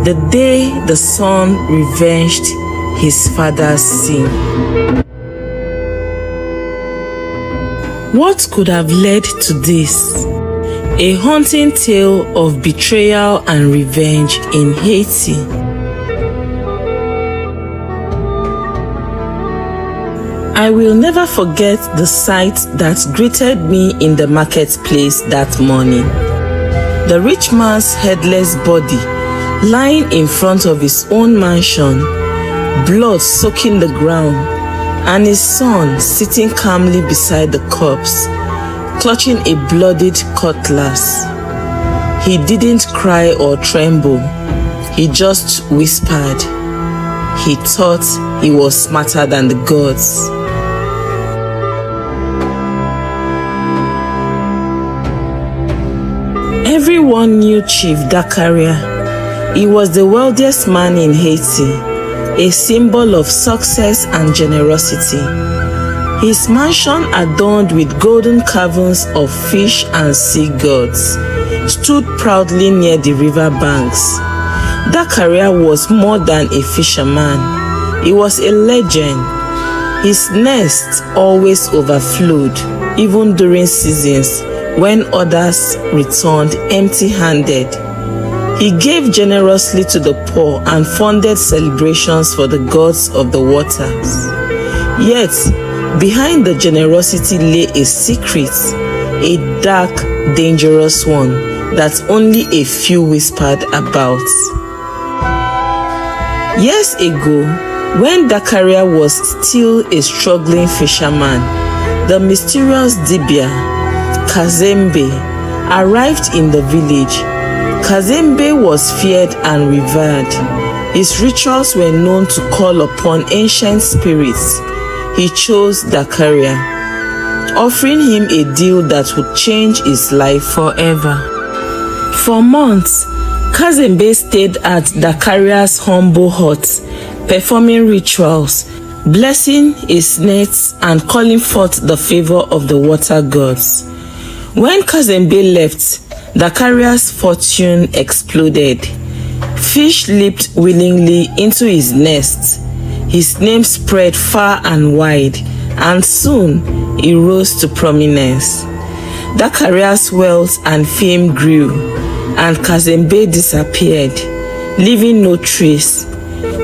The day the son revenged his father's sin. What could have led to this? A haunting tale of betrayal and revenge in Haiti. I will never forget the sight that greeted me in the marketplace that morning. The rich man's headless body lying in front of his own mansion, blood soaking the ground, and his son sitting calmly beside the corpse, clutching a bloodied cutlass. He didn't cry or tremble. He just whispered. He thought he was smarter than the gods. Everyone knew Chief Dakaria. He was the wealthiest man in Haiti, a symbol of success and generosity. His mansion, adorned with golden carvings of fish and sea gods, stood proudly near the river banks. Dakaria was more than a fisherman. He was a legend. His nest always overflowed, even during seasons when others returned empty-handed. He gave generously to the poor and funded celebrations for the gods of the waters. Yet, behind the generosity lay a secret, a dark, dangerous one that only a few whispered about. Years ago, when Dakaria was still a struggling fisherman, the mysterious Dibia, Kazembe, arrived in the village. Kazembe was feared and revered. His rituals were known to call upon ancient spirits. He chose Dakaria, offering him a deal that would change his life forever. For months, Kazembe stayed at Dakaria's humble hut, performing rituals, blessing his nets, and calling forth the favor of the water gods. When Kazembe left, Dakaria's fortune exploded. Fish leaped willingly into his nest. His name spread far and wide, and soon he rose to prominence. Dakaria's wealth and fame grew, and Kazembe disappeared, leaving no trace.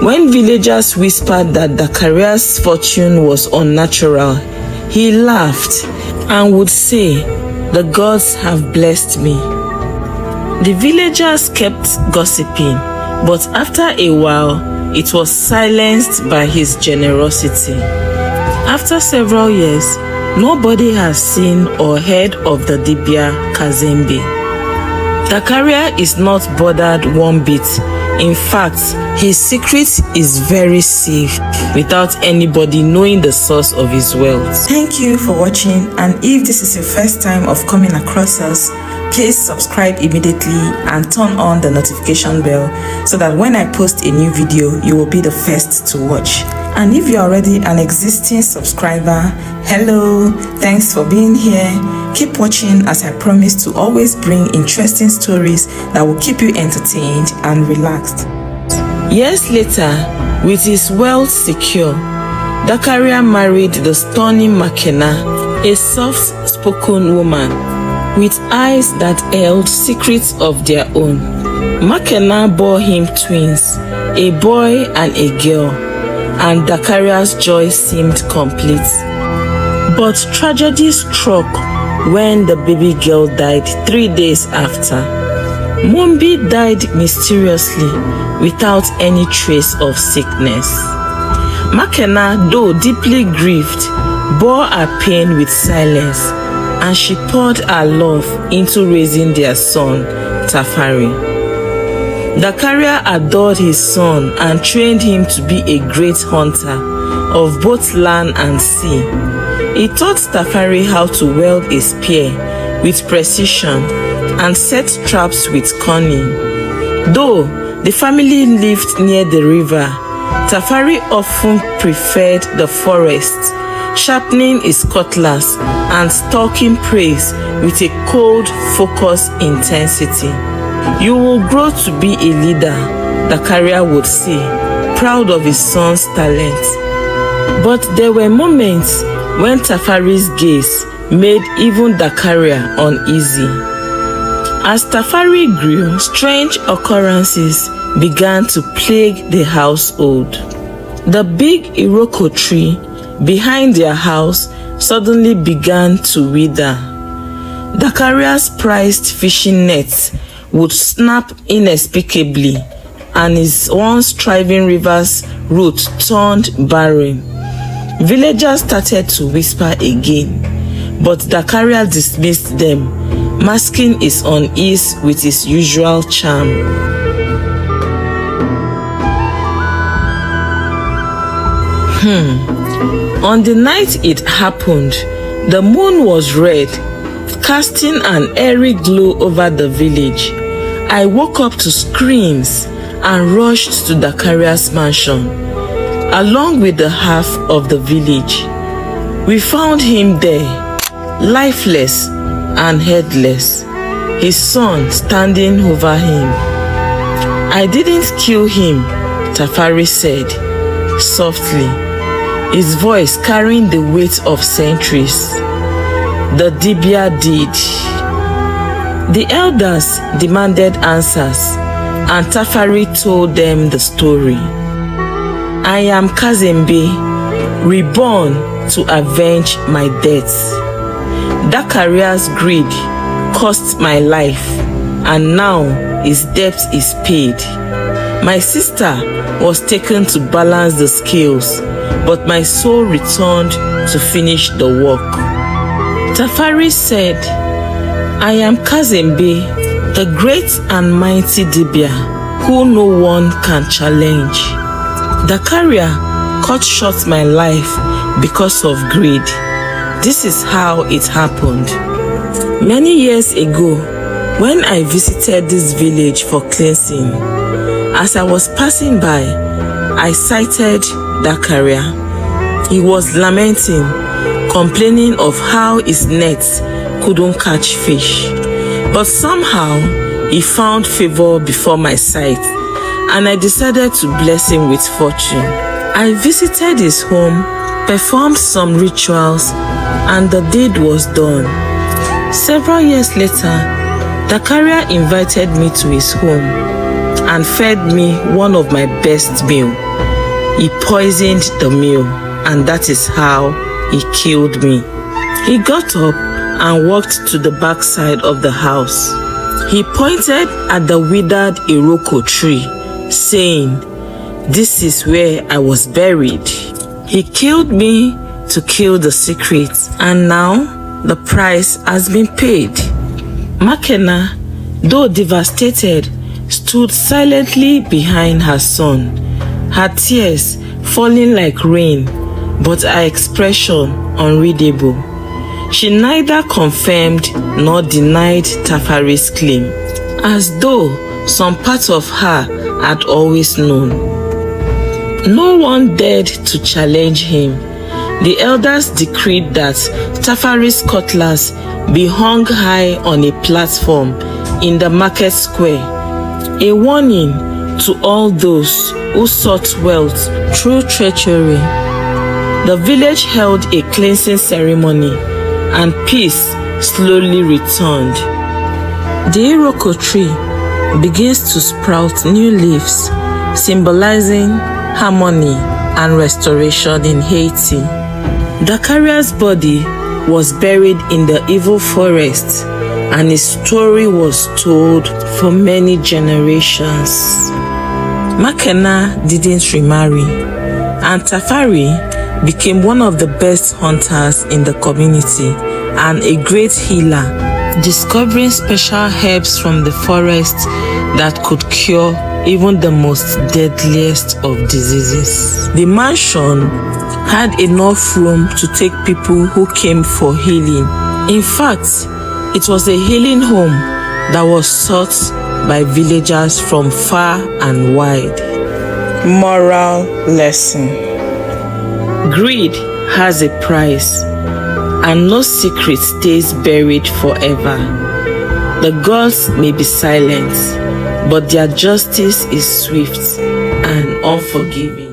When villagers whispered that Dakaria's fortune was unnatural, he laughed and would say, "The gods have blessed me." The villagers kept gossiping, but after a while, it was silenced by his generosity. After several years, nobody has seen or heard of the Dibia Kazembe. Dakaria is not bothered one bit. In fact, his secret is very safe, without anybody knowing the source of his wealth. Thank you for watching, and if this is your first time of coming across us, please subscribe immediately and turn on the notification bell so that when I post a new video, you will be the first to watch. And if you're already an existing subscriber, hello, thanks for being here. Keep watching, as I promise to always bring interesting stories that will keep you entertained and relaxed. Years later, with his wealth secure, Dakaria married the stunning Makena, a soft-spoken woman with eyes that held secrets of their own. Makena bore him twins, a boy and a girl, and Dakaria's joy seemed complete. But tragedy struck when the baby girl died 3 days after. Mumbi died mysteriously without any trace of sickness. Makena, though deeply grieved, bore her pain with silence, and she poured her love into raising their son, Tafari. Dakaria adored his son and trained him to be a great hunter of both land and sea. He taught Tafari how to wield a spear with precision and set traps with cunning. Though the family lived near the river, Tafari often preferred the forest, sharpening his cutlass and stalking prey with a cold, focused intensity. You will grow to be a leader, Dakaria would say, proud of his son's talent. But there were moments when Tafari's gaze made even Dakaria uneasy. As Tafari grew, strange occurrences began to plague the household. The big Iroko tree behind their house suddenly began to wither. Dakaria's prized fishing nets would snap inexplicably, and his once thriving river's route turned barren. Villagers started to whisper again, but Dakaria dismissed them, masking his unease with his usual charm. On the night it happened, the moon was red, casting an airy glow over the village. I woke up to screams and rushed to Dakaria's mansion, along with the half of the village. We found him there, lifeless and headless, his son standing over him. I didn't kill him, Tafari said, softly, his voice carrying the weight of centuries. The Dibia did. The elders demanded answers, and Tafari told them the story. I am Kazembe, reborn to avenge my death. Dakaria's greed cost my life, and now his debt is paid. My sister was taken to balance the scales, but my soul returned to finish the work. Tafari said, I am Kazembe, the great and mighty Dibia, who no one can challenge. Dakaria cut short my life because of greed. This is how it happened. Many years ago, when I visited this village for cleansing, as I was passing by, I sighted Dakaria. He was lamenting, complaining of how his nets couldn't catch fish. But somehow, he found favor before my sight, and I decided to bless him with fortune. I visited his home, performed some rituals, and the deed was done. Several years later, Dakaria invited me to his home and fed me one of my best meals. He poisoned the meal, and that is how he killed me. He got up and walked to the backside of the house. He pointed at the withered Iroko tree, saying, "This is where I was buried." He killed me to kill the secret, and now the price has been paid. Makena, though devastated, stood silently behind her son, her tears falling like rain, but her expression unreadable. She neither confirmed nor denied Tafari's claim, as though some part of her had always known. No one dared to challenge him. The elders decreed that Tafari's cutlass be hung high on a platform in the market square, a warning to all those who sought wealth through treachery. The village held a cleansing ceremony, and peace slowly returned. The Iroko tree begins to sprout new leaves, symbolizing harmony and restoration in Haiti. Dakaria's body was buried in the evil forest, and his story was told for many generations. Makena didn't remarry, and Tafari became one of the best hunters in the community and a great healer, discovering special herbs from the forest that could cure even the most deadliest of diseases. The mansion had enough room to take people who came for healing. In fact, it was a healing home that was sought by villagers from far and wide. Moral lesson: greed has a price, and no secret stays buried forever. The gods may be silent, but their justice is swift and unforgiving.